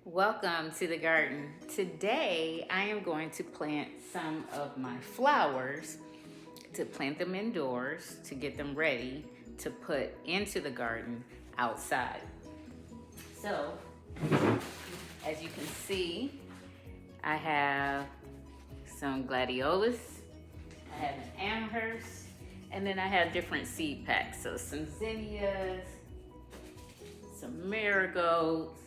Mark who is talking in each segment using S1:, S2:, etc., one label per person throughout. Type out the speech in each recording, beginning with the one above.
S1: Welcome to the garden. Today I am going to plant some of my flowers, to plant them indoors to get them ready to put into the garden outside. So as you can see, I have some gladiolus, I have an amherst, and then I have different seed packs. So some zinnias, some marigolds,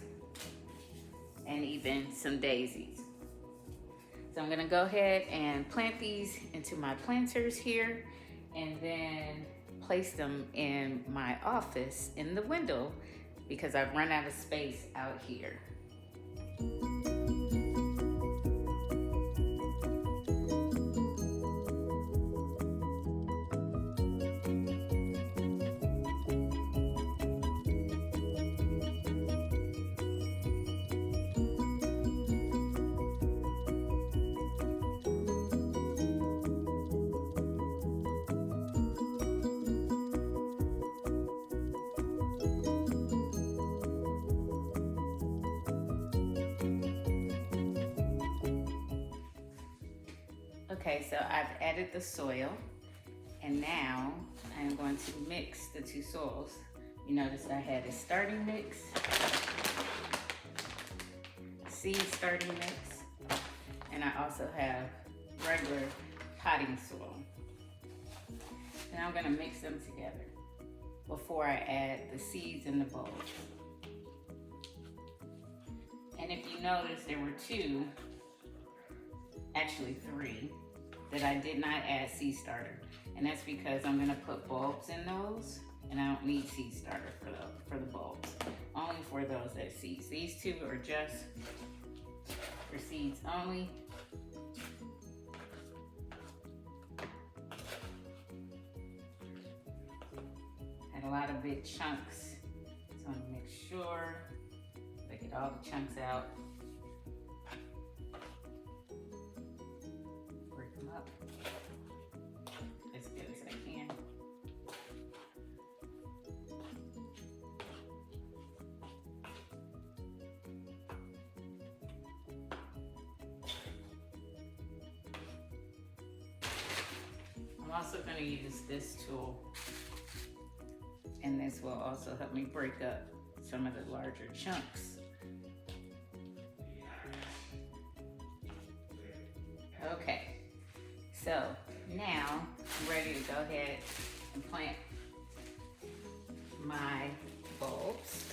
S1: and even some daisies. So I'm gonna go ahead and plant these into my planters here and then place them in my office in the window because I've run out of space out here. Okay, so I've added the soil, and now I'm going to mix the two soils. You notice I had a starting mix, seed starting mix, and I also have regular potting soil. Now I'm gonna mix them together before I add the seeds in the bowl. And if you notice, there were two, actually three, that I did not add seed starter, and that's because I'm gonna put bulbs in those, and I don't need seed starter for the bulbs, only for those that seeds. These two are just for seeds only. Had a lot of big chunks, so I'm gonna make sure I get all the chunks out. Up as good as I can. I'm also going to use this tool, and this will also help me break up some of the larger chunks. Okay. So now I'm ready to go ahead and plant my bulbs.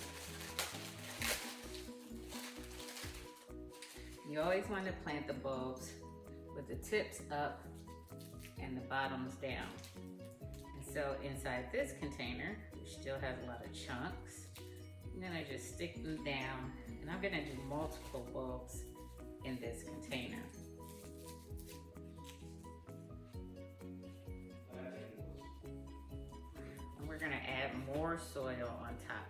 S1: You always want to plant the bulbs with the tips up and the bottoms down. And so inside this container, which still has a lot of chunks, I'm gonna just stick them down, and I'm gonna do multiple bulbs in this container. We're gonna add more soil on top.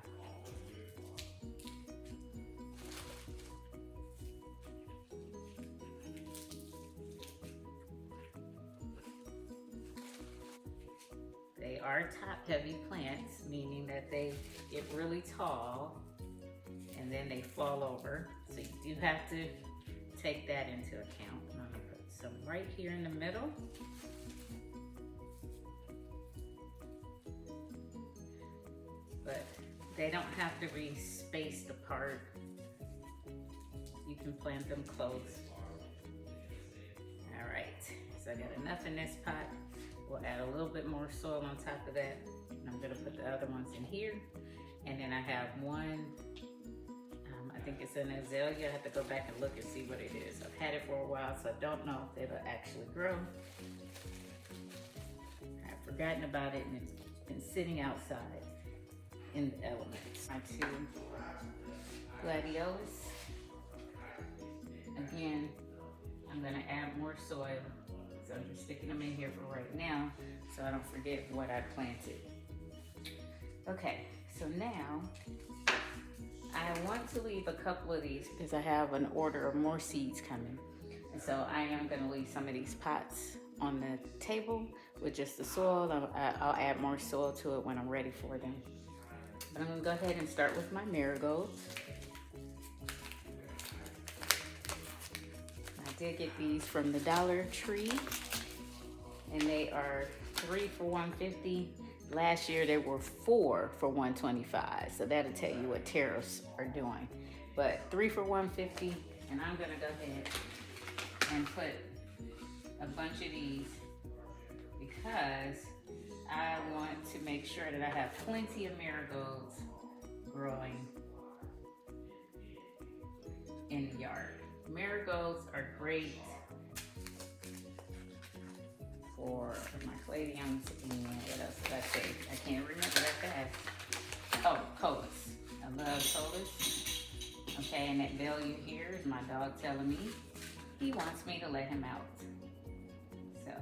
S1: They are top heavy plants, meaning that they get really tall and then they fall over. So you do have to take that into account. I'm gonna put some right here in the middle. But they don't have to be spaced apart. You can plant them close. All right, so I got enough in this pot. We'll add a little bit more soil on top of that. And I'm gonna put the other ones in here. And then I have one, I think it's an azalea. I have to go back and look and see what it is. I've had it for a while, so I don't know if it'll actually grow. I've forgotten about it, and it's been sitting outside in the elements. My two gladiolus. Again, I'm gonna add more soil. So I'm just sticking them in here for right now so I don't forget what I planted. Okay, so now I want to leave a couple of these because I have an order of more seeds coming. And so I am gonna leave some of these pots on the table with just the soil. I'll add more soil to it when I'm ready for them. But I'm gonna go ahead and start with my marigolds. did get these from the Dollar Tree, and they are 3 for $1.50. Last year they were 4 for $1.25. So that'll tell you what tariffs are doing. But 3 for $1.50, and I'm gonna go ahead and put a bunch of these because I want to make sure that I have plenty of marigolds growing in the yard. Marigolds are great for my caladiums and what else did I say? I can't remember that fast. Oh, colas. I love colas. Okay, and that value here is my dog telling me he wants me to let him out. So,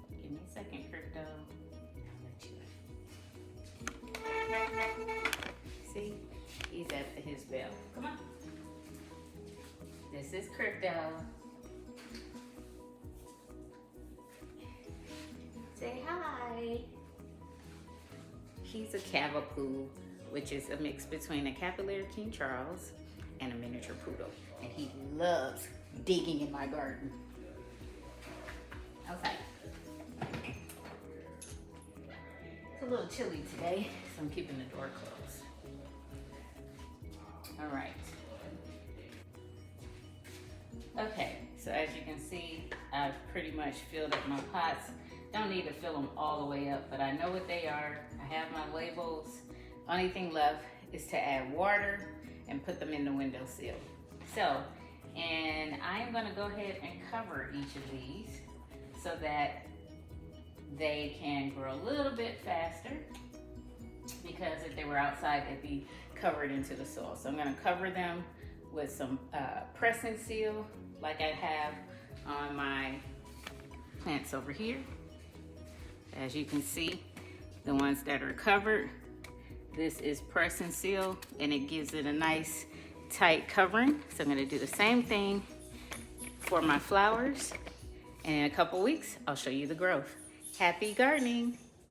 S1: give me a second, Crypto. I'll let you. See, he's at his bell. Come on. This is Crypto. Say hi. He's a Cavapoo, which is a mix between a Cavalier King Charles and a miniature poodle. And he loves digging in my garden. Okay. It's a little chilly today, so I'm keeping the door closed. All right. Okay, so as you can see, I've pretty much filled up my pots. Don't need to fill them all the way up, but I know what they are. I have my labels. Only thing left is to add water and put them in the windowsill. So, and I am gonna go ahead and cover each of these so that they can grow a little bit faster, because if they were outside, they'd be covered into the soil. So I'm gonna cover them with some press and seal like I have on my plants over here. As you can see, the ones that are covered, this is press and seal, and it gives it a nice tight covering. So I'm gonna do the same thing for my flowers, and in a couple weeks, I'll show you the growth. Happy gardening.